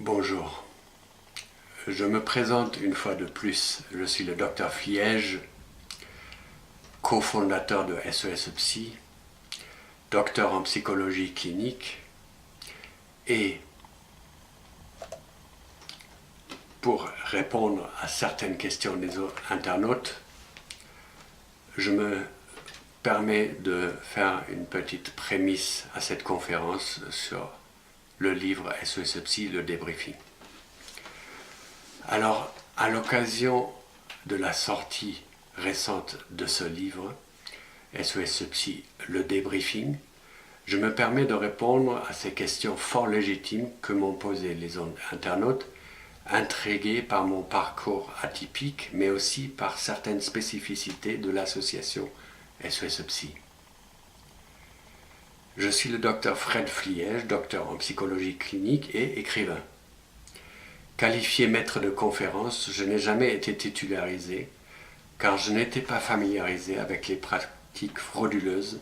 Bonjour, je me présente une fois de plus. Je suis le docteur Fliège, cofondateur de SOS Psy, docteur en psychologie clinique et pour répondre à certaines questions des internautes, je me permets de faire une petite prémisse à cette conférence sur le livre SOS Psy, le débriefing. Alors, à l'occasion de la sortie récente de ce livre, SOS Psy, le débriefing, je me permets de répondre à ces questions fort légitimes que m'ont posées les internautes, intrigués par mon parcours atypique, mais aussi par certaines spécificités de l'association SOS Psy. Je suis le docteur Fred Fliège, docteur en psychologie clinique et écrivain. Qualifié maître de conférence, je n'ai jamais été titularisé, car je n'étais pas familiarisé avec les pratiques frauduleuses,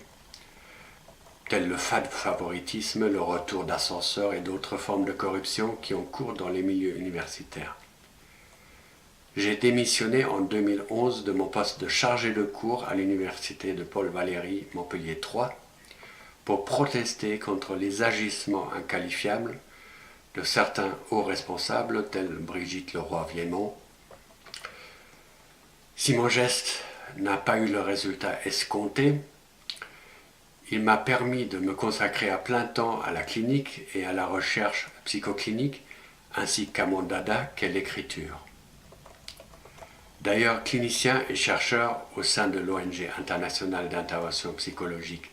telles le favoritisme, le retour d'ascenseur et d'autres formes de corruption qui ont cours dans les milieux universitaires. J'ai démissionné en 2011 de mon poste de chargé de cours à l'université de Paul Valéry, Montpellier 3, pour protester contre les agissements inqualifiables de certains hauts responsables, tels Brigitte Leroy-Viémont. Si mon geste n'a pas eu le résultat escompté, il m'a permis de me consacrer à plein temps à la clinique et à la recherche psychoclinique, ainsi qu'à mon dada qu'est l'écriture. D'ailleurs, clinicien et chercheur au sein de l'ONG internationale d'intervention psychologique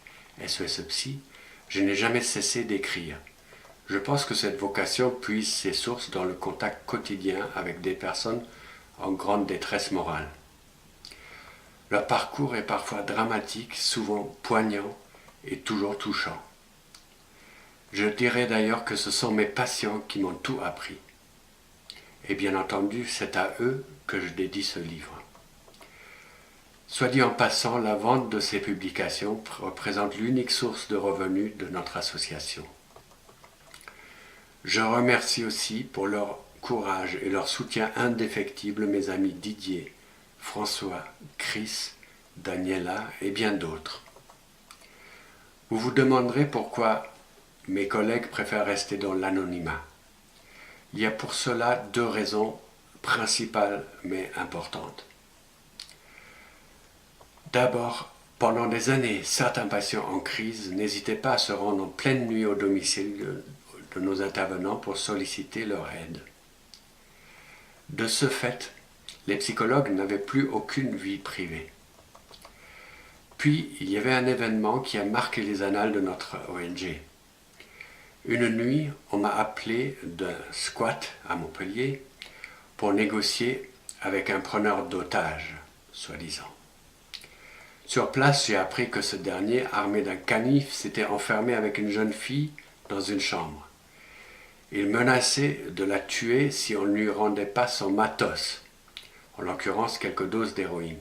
SOS Psy, je n'ai jamais cessé d'écrire. Je pense que cette vocation puise ses sources dans le contact quotidien avec des personnes en grande détresse morale. Leur parcours est parfois dramatique, souvent poignant et toujours touchant. Je dirais d'ailleurs que ce sont mes patients qui m'ont tout appris. Et bien entendu, c'est à eux que je dédie ce livre. Soit dit en passant, la vente de ces publications représente l'unique source de revenus de notre association. Je remercie aussi pour leur courage et leur soutien indéfectible mes amis Didier, François, Chris, Daniela et bien d'autres. Vous vous demanderez pourquoi mes collègues préfèrent rester dans l'anonymat. Il y a pour cela deux raisons principales mais importantes. D'abord, pendant des années, certains patients en crise n'hésitaient pas à se rendre en pleine nuit au domicile de nos intervenants pour solliciter leur aide. De ce fait, les psychologues n'avaient plus aucune vie privée. Puis, il y avait un événement qui a marqué les annales de notre ONG. Une nuit, on m'a appelé d'un squat à Montpellier pour négocier avec un preneur d'otages, soi-disant. Sur place, j'ai appris que ce dernier, armé d'un canif, s'était enfermé avec une jeune fille dans une chambre. Il menaçait de la tuer si on ne lui rendait pas son matos, en l'occurrence quelques doses d'héroïne.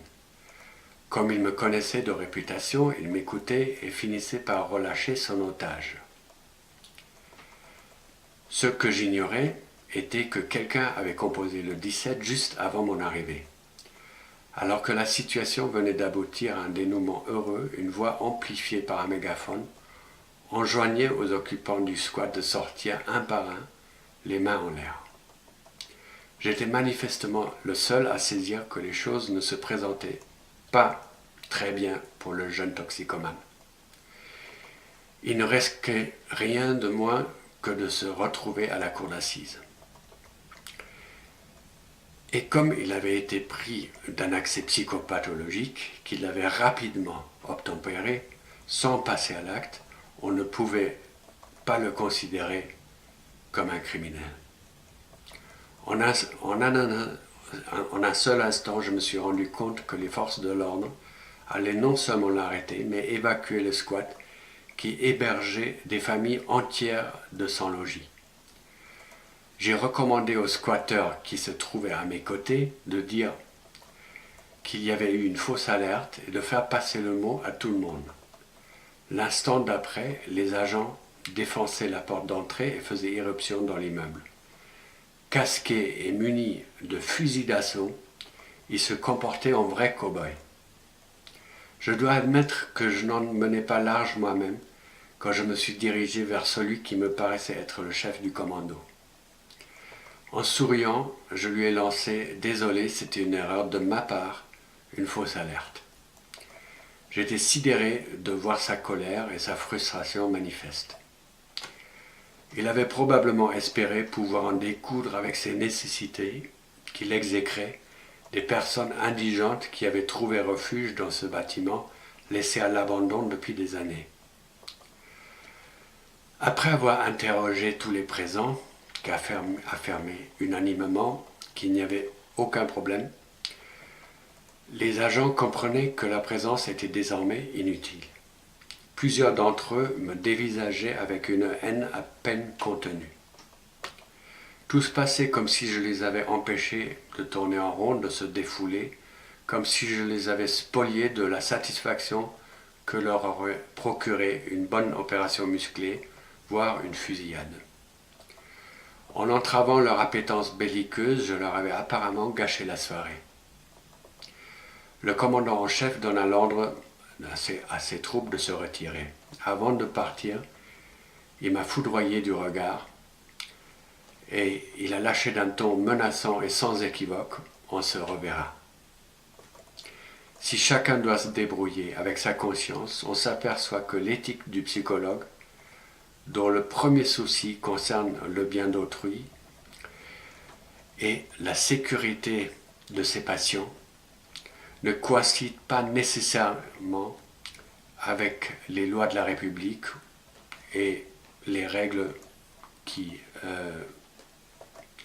Comme il me connaissait de réputation, il m'écoutait et finissait par relâcher son otage. Ce que j'ignorais était que quelqu'un avait composé le 17 juste avant mon arrivée. Alors que la situation venait d'aboutir à un dénouement heureux, une voix amplifiée par un mégaphone enjoignait aux occupants du squat de sortir un par un, les mains en l'air. J'étais manifestement le seul à saisir que les choses ne se présentaient pas très bien pour le jeune toxicomane. Il ne restait rien de moins que de se retrouver à la cour d'assises. Et comme il avait été pris d'un accès psychopathologique, qu'il avait rapidement obtempéré, sans passer à l'acte, on ne pouvait pas le considérer comme un criminel. En un seul instant, je me suis rendu compte que les forces de l'ordre allaient non seulement l'arrêter, mais évacuer le squat qui hébergeait des familles entières de sans-logis. J'ai recommandé aux squatteurs qui se trouvaient à mes côtés de dire qu'il y avait eu une fausse alerte et de faire passer le mot à tout le monde. L'instant d'après, les agents défonçaient la porte d'entrée et faisaient irruption dans l'immeuble. Casqué et muni de fusils d'assaut, il se comportait en vrai cow-boy. Je dois admettre que je n'en menais pas large moi-même quand je me suis dirigé vers celui qui me paraissait être le chef du commando. En souriant, je lui ai lancé « Désolé, c'était une erreur de ma part, une fausse alerte ». J'étais sidéré de voir sa colère et sa frustration manifestes. Il avait probablement espéré pouvoir en découdre avec ses nécessités, qu'il exécrait, des personnes indigentes qui avaient trouvé refuge dans ce bâtiment laissé à l'abandon depuis des années. Après avoir interrogé tous les présents, qui affirmaient unanimement qu'il n'y avait aucun problème, les agents comprenaient que la présence était désormais inutile. Plusieurs d'entre eux me dévisageaient avec une haine à peine contenue. Tout se passait comme si je les avais empêchés de tourner en rond, de se défouler, comme si je les avais spoliés de la satisfaction que leur aurait procuré une bonne opération musclée, voire une fusillade. En entravant leur appétence belliqueuse, je leur avais apparemment gâché la soirée. Le commandant en chef donna l'ordre à ses troupes de se retirer. Avant de partir, il m'a foudroyé du regard et il a lâché d'un ton menaçant et sans équivoque « On se reverra ». Si chacun doit se débrouiller avec sa conscience, on s'aperçoit que l'éthique du psychologue, dont le premier souci concerne le bien d'autrui et la sécurité de ses patients, ne coïncide pas nécessairement avec les lois de la République et les règles qui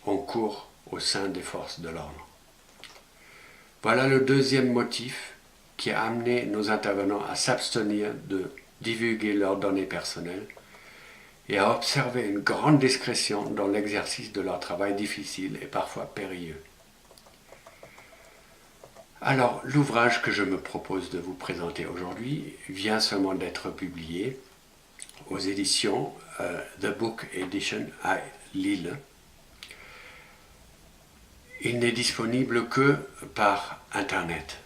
ont cours au sein des forces de l'ordre. Voilà le deuxième motif qui a amené nos intervenants à s'abstenir de divulguer leurs données personnelles et à observer une grande discrétion dans l'exercice de leur travail difficile et parfois périlleux. Alors, l'ouvrage que je me propose de vous présenter aujourd'hui vient seulement d'être publié aux éditions The Book Edition à Lille. Il n'est disponible que par Internet.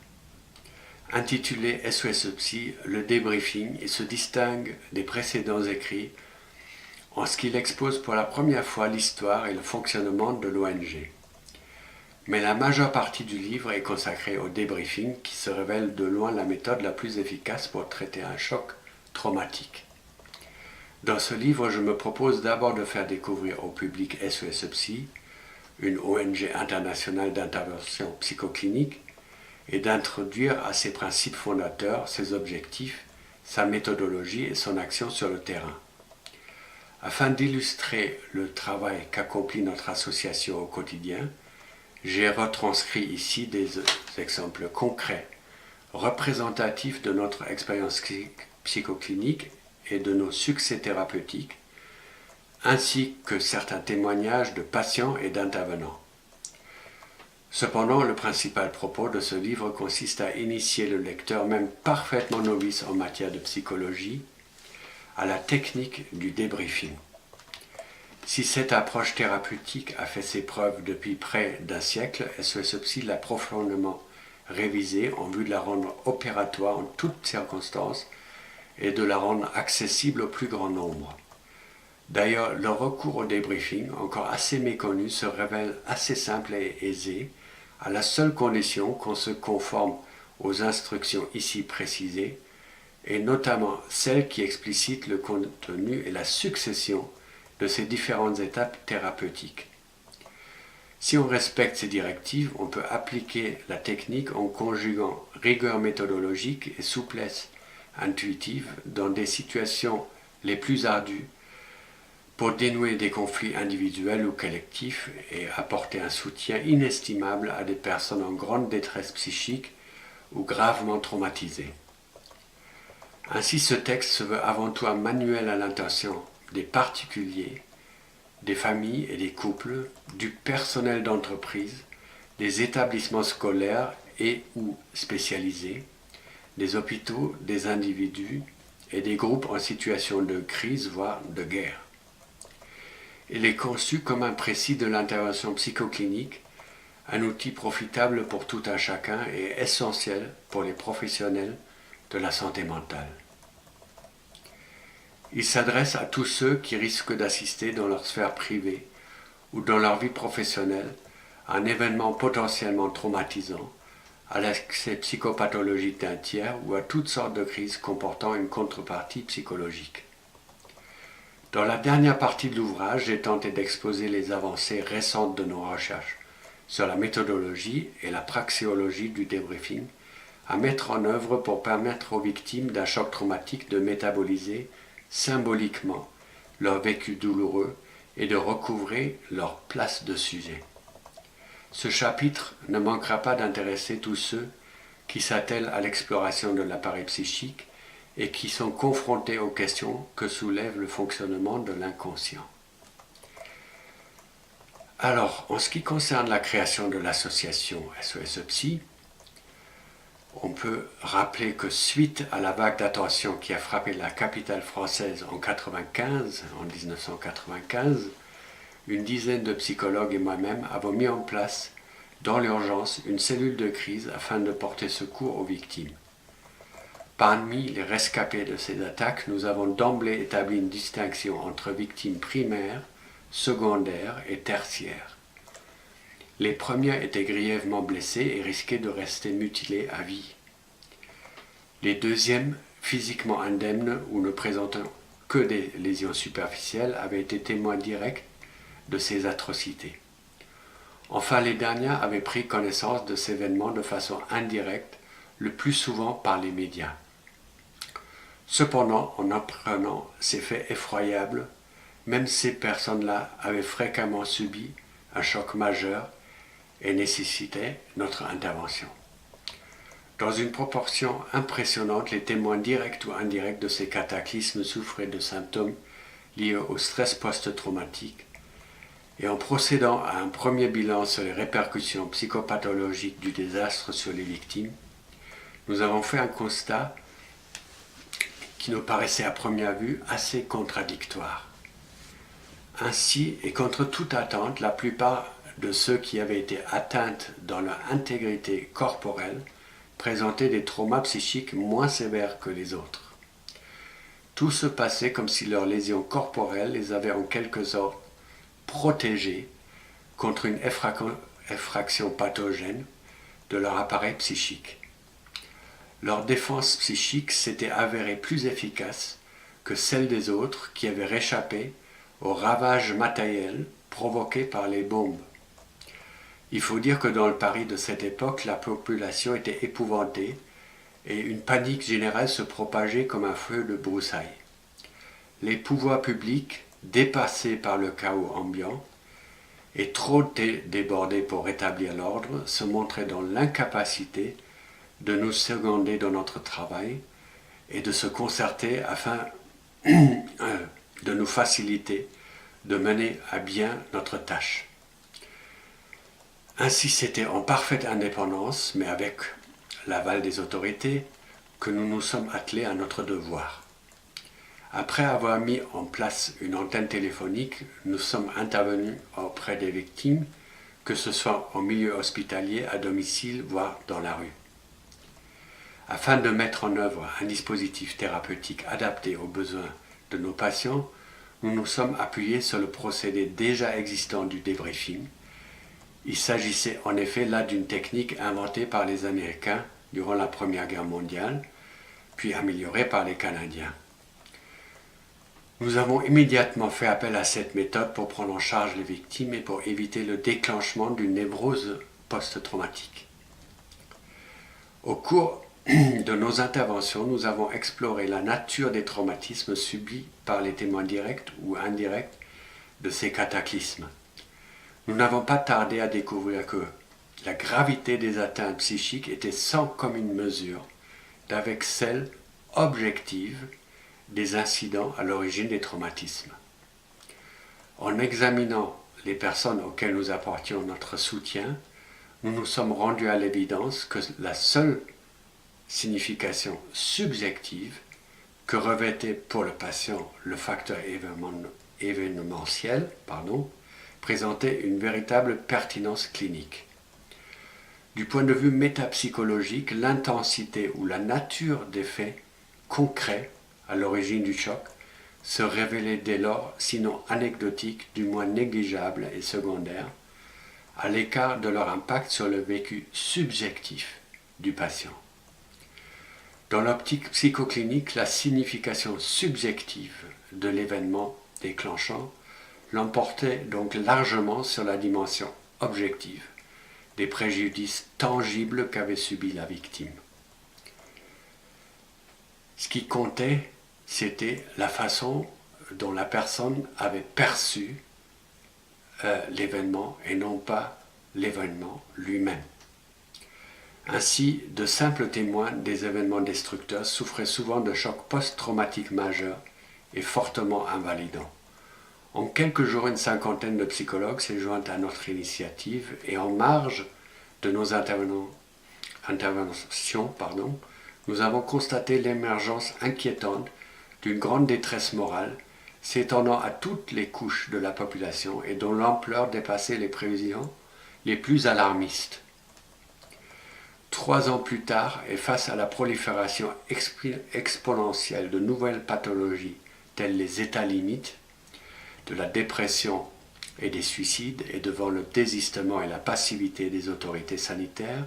Intitulé SOS Psy, le débriefing, il se distingue des précédents écrits en ce qu'il expose pour la première fois l'histoire et le fonctionnement de l'ONG. Mais la majeure partie du livre est consacrée au débriefing qui se révèle de loin la méthode la plus efficace pour traiter un choc traumatique. Dans ce livre, je me propose d'abord de faire découvrir au public SOS Psy, une ONG internationale d'intervention psychoclinique, et d'introduire à ses principes fondateurs, ses objectifs, sa méthodologie et son action sur le terrain. Afin d'illustrer le travail qu'accomplit notre association au quotidien, j'ai retranscrit ici des exemples concrets, représentatifs de notre expérience psychoclinique et de nos succès thérapeutiques, ainsi que certains témoignages de patients et d'intervenants. Cependant, le principal propos de ce livre consiste à initier le lecteur, même parfaitement novice en matière de psychologie, à la technique du débriefing. Si cette approche thérapeutique a fait ses preuves depuis près d'un siècle, SOS Psy l'a profondément révisée en vue de la rendre opératoire en toutes circonstances et de la rendre accessible au plus grand nombre. D'ailleurs, le recours au débriefing, encore assez méconnu, se révèle assez simple et aisé, à la seule condition qu'on se conforme aux instructions ici précisées, et notamment celles qui explicitent le contenu et la succession de ces différentes étapes thérapeutiques. Si on respecte ces directives, on peut appliquer la technique en conjuguant rigueur méthodologique et souplesse intuitive dans des situations les plus ardues pour dénouer des conflits individuels ou collectifs et apporter un soutien inestimable à des personnes en grande détresse psychique ou gravement traumatisées. Ainsi, ce texte se veut avant tout un manuel à l'intention des particuliers, des familles et des couples, du personnel d'entreprise, des établissements scolaires et ou spécialisés, des hôpitaux, des individus et des groupes en situation de crise, voire de guerre. Il est conçu comme un précis de l'intervention psychoclinique, un outil profitable pour tout un chacun et essentiel pour les professionnels de la santé mentale. Il s'adresse à tous ceux qui risquent d'assister dans leur sphère privée ou dans leur vie professionnelle à un événement potentiellement traumatisant, à l'accès psychopathologique d'un tiers ou à toutes sortes de crises comportant une contrepartie psychologique. Dans la dernière partie de l'ouvrage, j'ai tenté d'exposer les avancées récentes de nos recherches sur la méthodologie et la praxéologie du débriefing à mettre en œuvre pour permettre aux victimes d'un choc traumatique de métaboliser symboliquement leur vécu douloureux et de recouvrer leur place de sujet. Ce chapitre ne manquera pas d'intéresser tous ceux qui s'attellent à l'exploration de l'appareil psychique et qui sont confrontés aux questions que soulève le fonctionnement de l'inconscient. Alors, en ce qui concerne la création de l'association SOS Psy, on peut rappeler que suite à la vague d'attention qui a frappé la capitale française en 1995, une dizaine de psychologues et moi-même avons mis en place, dans l'urgence, une cellule de crise afin de porter secours aux victimes. Parmi les rescapés de ces attaques, nous avons d'emblée établi une distinction entre victimes primaires, secondaires et tertiaires. Les premiers étaient grièvement blessés et risquaient de rester mutilés à vie. Les deuxièmes, physiquement indemnes ou ne présentant que des lésions superficielles, avaient été témoins directs de ces atrocités. Enfin, les derniers avaient pris connaissance de ces événements de façon indirecte, le plus souvent par les médias. Cependant, en apprenant ces faits effroyables, même ces personnes-là avaient fréquemment subi un choc majeur et nécessitaient notre intervention. Dans une proportion impressionnante, les témoins directs ou indirects de ces cataclysmes souffraient de symptômes liés au stress post-traumatique, et en procédant à un premier bilan sur les répercussions psychopathologiques du désastre sur les victimes, nous avons fait un constat qui nous paraissait à première vue assez contradictoire. Ainsi, et contre toute attente, la plupart de ceux qui avaient été atteints dans leur intégrité corporelle présentaient des traumas psychiques moins sévères que les autres. Tout se passait comme si leurs lésions corporelles les avaient en quelque sorte protégés contre une effraction pathogène de leur appareil psychique. Leur défense psychique s'était avérée plus efficace que celle des autres qui avaient réchappé aux ravages matériels provoqués par les bombes. Il faut dire que dans le Paris de cette époque, la population était épouvantée et une panique générale se propageait comme un feu de broussailles. Les pouvoirs publics, dépassés par le chaos ambiant et trop débordés pour rétablir l'ordre, se montraient dans l'incapacité de nous seconder dans notre travail et de se concerter afin de nous faciliter de mener à bien notre tâche. Ainsi, c'était en parfaite indépendance, mais avec l'aval des autorités, que nous nous sommes attelés à notre devoir. Après avoir mis en place une antenne téléphonique, nous sommes intervenus auprès des victimes, que ce soit en milieu hospitalier, à domicile, voire dans la rue. Afin de mettre en œuvre un dispositif thérapeutique adapté aux besoins de nos patients, nous nous sommes appuyés sur le procédé déjà existant du débriefing. Il s'agissait en effet là d'une technique inventée par les Américains durant la Première Guerre mondiale, puis améliorée par les Canadiens. Nous avons immédiatement fait appel à cette méthode pour prendre en charge les victimes et pour éviter le déclenchement d'une névrose post-traumatique. Au cours de nos interventions, nous avons exploré la nature des traumatismes subis par les témoins directs ou indirects de ces cataclysmes. Nous n'avons pas tardé à découvrir que la gravité des atteintes psychiques était sans commune mesure d'avec celle objective des incidents à l'origine des traumatismes. En examinant les personnes auxquelles nous apportions notre soutien, nous nous sommes rendus à l'évidence que la seule signification subjective que revêtait pour le patient le facteur événementiel, présentait une véritable pertinence clinique. Du point de vue métapsychologique, l'intensité ou la nature des faits concrets à l'origine du choc se révélait dès lors, sinon anecdotique, du moins négligeable et secondaire, à l'écart de leur impact sur le vécu subjectif du patient. Dans l'optique psychoclinique, la signification subjective de l'événement déclenchant l'emportait donc largement sur la dimension objective des préjudices tangibles qu'avait subis la victime. Ce qui comptait, c'était la façon dont la personne avait perçu l'événement et non pas l'événement lui-même. Ainsi, de simples témoins des événements destructeurs souffraient souvent de chocs post-traumatiques majeurs et fortement invalidants. En quelques jours, une cinquantaine de psychologues s'est jointe à notre initiative et en marge de nos interventions, nous avons constaté l'émergence inquiétante d'une grande détresse morale s'étendant à toutes les couches de la population et dont l'ampleur dépassait les prévisions les plus alarmistes. 3 ans plus tard, et face à la prolifération exponentielle de nouvelles pathologies telles les états limites, de la dépression et des suicides, et devant le désistement et la passivité des autorités sanitaires,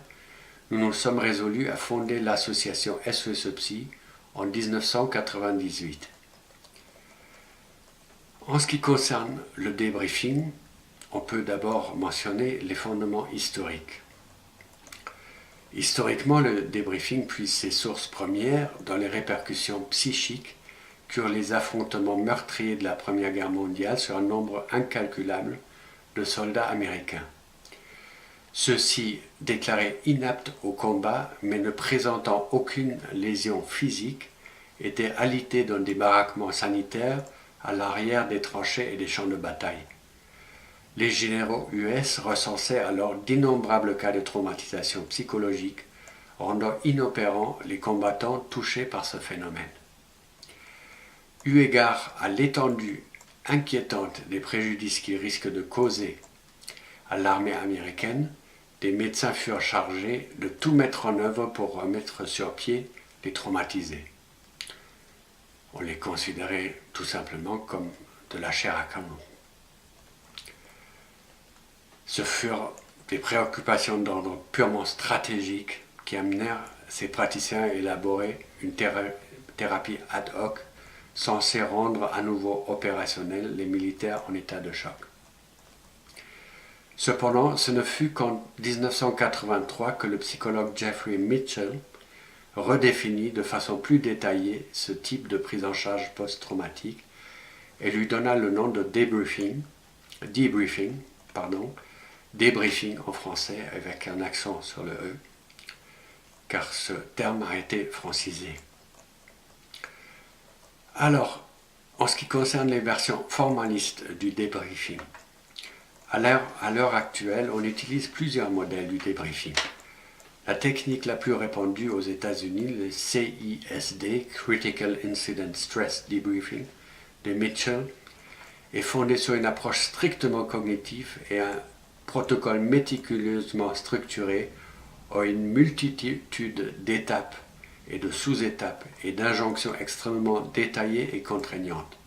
nous nous sommes résolus à fonder l'association SOS Psy en 1998. En ce qui concerne le débriefing, on peut d'abord mentionner les fondements historiques. Historiquement, le débriefing puise ses sources premières dans les répercussions psychiques qu'eurent les affrontements meurtriers de la Première Guerre mondiale sur un nombre incalculable de soldats américains. Ceux-ci, déclarés inaptes au combat mais ne présentant aucune lésion physique, étaient alités dans des baraquements sanitaires à l'arrière des tranchées et des champs de bataille. Les généraux US recensaient alors d'innombrables cas de traumatisation psychologique, rendant inopérants les combattants touchés par ce phénomène. Eu égard à l'étendue inquiétante des préjudices qu'il risque de causer à l'armée américaine, des médecins furent chargés de tout mettre en œuvre pour remettre sur pied les traumatisés. On les considérait tout simplement comme de la chair à canon. Ce furent des préoccupations d'ordre purement stratégique qui amenèrent ces praticiens à élaborer une thérapie ad hoc censée rendre à nouveau opérationnels les militaires en état de choc. Cependant, ce ne fut qu'en 1983 que le psychologue Jeffrey Mitchell redéfinit de façon plus détaillée ce type de prise en charge post-traumatique et lui donna le nom de debriefing en français avec un accent sur le E, car ce terme a été francisé. Alors, en ce qui concerne les versions formalistes du débriefing, à l'heure actuelle, on utilise plusieurs modèles du débriefing. La technique la plus répandue aux États-Unis, le CISD, Critical Incident Stress Debriefing, de Mitchell, est fondée sur une approche strictement cognitive et un protocole méticuleusement structuré en une multitude d'étapes et de sous-étapes et d'injonctions extrêmement détaillées et contraignantes.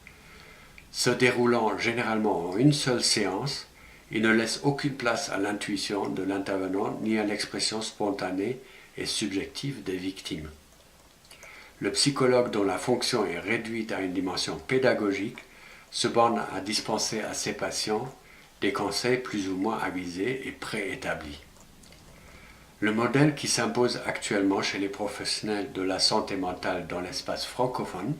Se déroulant généralement en une seule séance, il ne laisse aucune place à l'intuition de l'intervenant ni à l'expression spontanée et subjective des victimes. Le psychologue dont la fonction est réduite à une dimension pédagogique se borne à dispenser à ses patients des conseils plus ou moins avisés et préétablis. Le modèle qui s'impose actuellement chez les professionnels de la santé mentale dans l'espace francophone,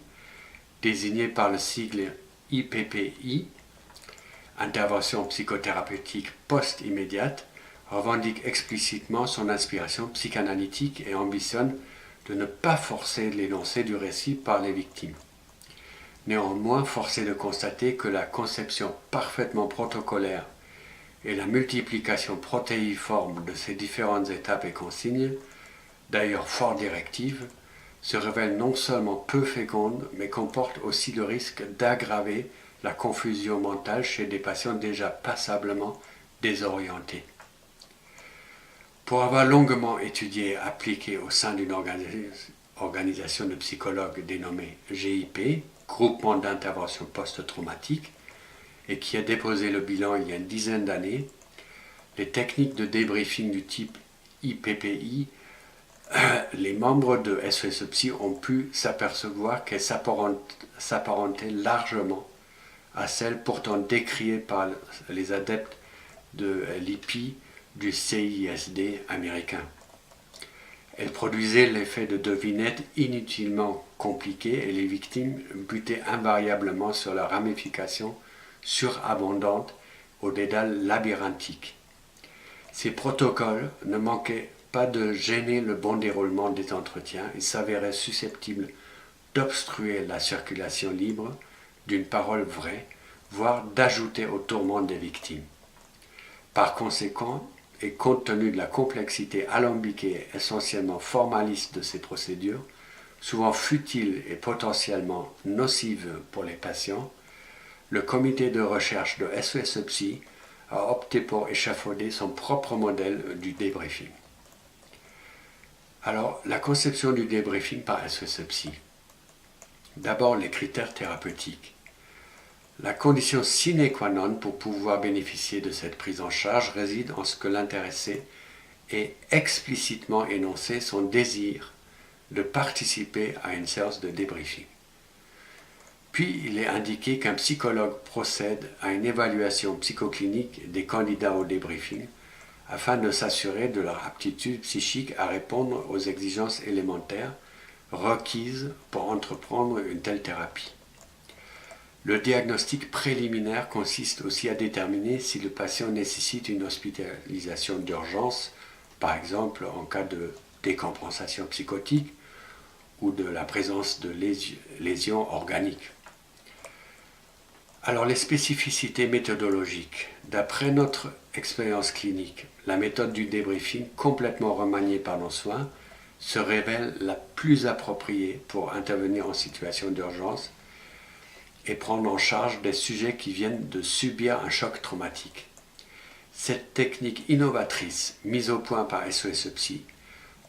désigné par le sigle IPPI, Intervention psychothérapeutique post-immédiate, revendique explicitement son inspiration psychanalytique et ambitionne de ne pas forcer l'énoncé du récit par les victimes. Néanmoins, force est de constater que la conception parfaitement protocolaire et la multiplication protéiforme de ces différentes étapes et consignes, d'ailleurs fort directives, se révèlent non seulement peu fécondes, mais comportent aussi le risque d'aggraver la confusion mentale chez des patients déjà passablement désorientés. Pour avoir longuement étudié et appliqué au sein d'une organisation de psychologues dénommée GIP, Groupement d'intervention post-traumatique, et qui a déposé le bilan il y a une dizaine d'années, les techniques de débriefing du type IPPI, les membres de SOS Psy ont pu s'apercevoir qu'elles s'apparentaient largement à celles pourtant décriées par les adeptes de l'IPI du CISD américain. Elles produisaient l'effet de devinettes inutilement compliquées et les victimes butaient invariablement sur la ramification surabondante aux dédales labyrinthiques. Ces protocoles ne manquaient pas de gêner le bon déroulement des entretiens et s'avéraient susceptibles d'obstruer la circulation libre d'une parole vraie, voire d'ajouter au tourment des victimes. Par conséquent, et compte tenu de la complexité alambiquée et essentiellement formaliste de ces procédures, souvent futiles et potentiellement nocives pour les patients, le comité de recherche de SOS Psy a opté pour échafauder son propre modèle du débriefing. Alors, la conception du débriefing par SOS Psy. D'abord, les critères thérapeutiques. La condition sine qua non pour pouvoir bénéficier de cette prise en charge réside en ce que l'intéressé ait explicitement énoncé son désir de participer à une séance de débriefing. Puis, il est indiqué qu'un psychologue procède à une évaluation psychoclinique des candidats au débriefing afin de s'assurer de leur aptitude psychique à répondre aux exigences élémentaires requises pour entreprendre une telle thérapie. Le diagnostic préliminaire consiste aussi à déterminer si le patient nécessite une hospitalisation d'urgence, par exemple en cas de décompensation psychotique ou de la présence de lésions organiques. Alors les spécificités méthodologiques. D'après notre expérience clinique, la méthode du débriefing, complètement remaniée par nos soins, se révèle la plus appropriée pour intervenir en situation d'urgence et prendre en charge des sujets qui viennent de subir un choc traumatique. Cette technique innovatrice, mise au point par SOS Psy,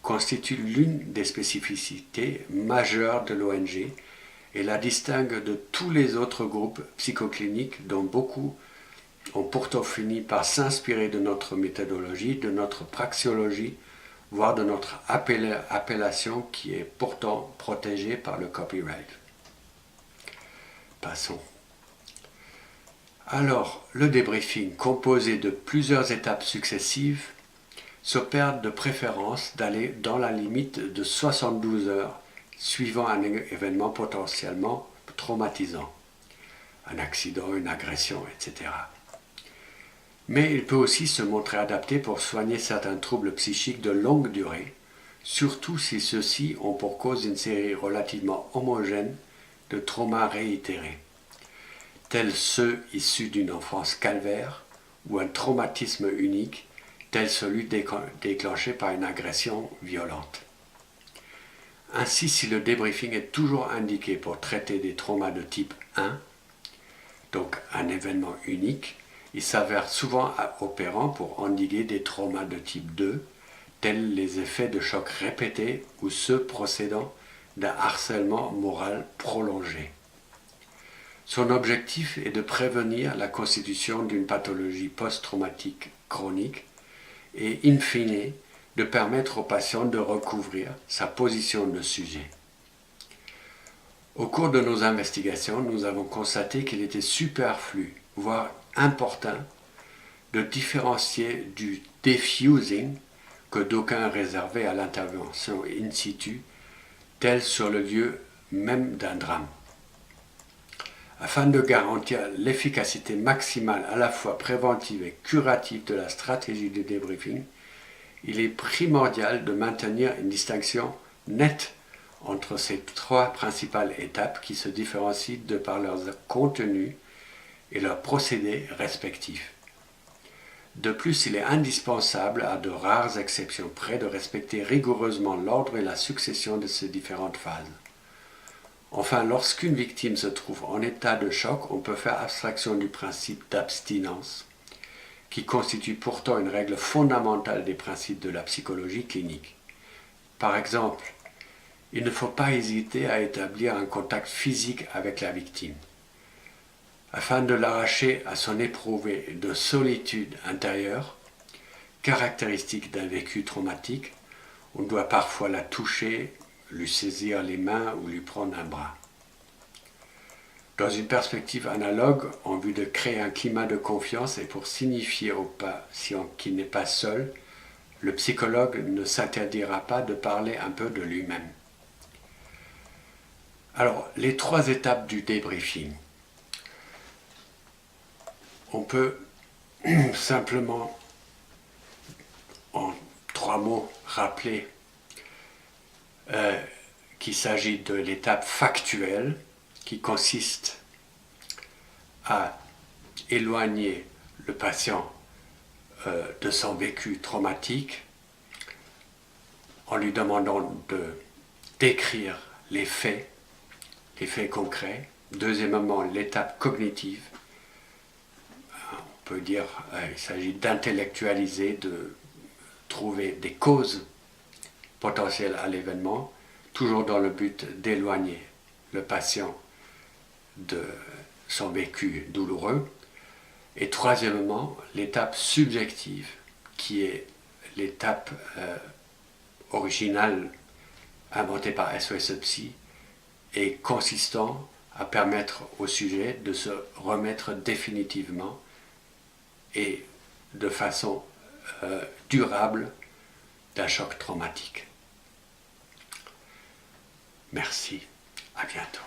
constitue l'une des spécificités majeures de l'ONG et la distingue de tous les autres groupes psychocliniques dont beaucoup ont pourtant fini par s'inspirer de notre méthodologie, de notre praxéologie, voire de notre appellation qui est pourtant protégée par le copyright. Passons. Alors, le débriefing, composé de plusieurs étapes successives, s'opère de préférence d'aller dans la limite de 72 heures suivant un événement potentiellement traumatisant, un accident, une agression, etc. Mais il peut aussi se montrer adapté pour soigner certains troubles psychiques de longue durée, surtout si ceux-ci ont pour cause une série relativement homogène de traumas réitérés, tels ceux issus d'une enfance calvaire ou un traumatisme unique, tel celui déclenché par une agression violente. Ainsi, si le débriefing est toujours indiqué pour traiter des traumas de type 1, donc un événement unique, il s'avère souvent opérant pour endiguer des traumas de type 2, tels les effets de chocs répétés ou ceux procédant d'un harcèlement moral prolongé. Son objectif est de prévenir la constitution d'une pathologie post-traumatique chronique et, in fine, de permettre au patient de recouvrir sa position de sujet. Au cours de nos investigations, nous avons constaté qu'il était superflu, voire important, de différencier du diffusing que d'aucuns réservaient à l'intervention in situ, tel sur le lieu même d'un drame. Afin de garantir l'efficacité maximale à la fois préventive et curative de la stratégie de débriefing, il est primordial de maintenir une distinction nette entre ces trois principales étapes qui se différencient de par leur contenu et leurs procédés respectifs. De plus, il est indispensable, à de rares exceptions près, de respecter rigoureusement l'ordre et la succession de ces différentes phases. Enfin, lorsqu'une victime se trouve en état de choc, on peut faire abstraction du principe d'abstinence, qui constitue pourtant une règle fondamentale des principes de la psychologie clinique. Par exemple, il ne faut pas hésiter à établir un contact physique avec la victime. Afin de l'arracher à son éprouvé de solitude intérieure, caractéristique d'un vécu traumatique, on doit parfois la toucher, lui saisir les mains ou lui prendre un bras. Dans une perspective analogue, en vue de créer un climat de confiance et pour signifier au patient qu'il n'est pas seul, le psychologue ne s'interdira pas de parler un peu de lui-même. Alors, les 3 étapes du débriefing. On peut simplement, en 3 mots, rappeler qu'il s'agit de l'étape factuelle, qui consiste à éloigner le patient de son vécu traumatique en lui demandant de décrire les faits concrets. Deuxièmement, l'étape cognitive. On peut dire qu'il s'agit d'intellectualiser, de trouver des causes potentielles à l'événement, toujours dans le but d'éloigner le patient de son vécu douloureux. Et troisièmement, l'étape subjective, qui est l'étape originale inventée par SOS Psy et consistant à permettre au sujet de se remettre définitivement et de façon durable d'un choc traumatique. Merci, à bientôt.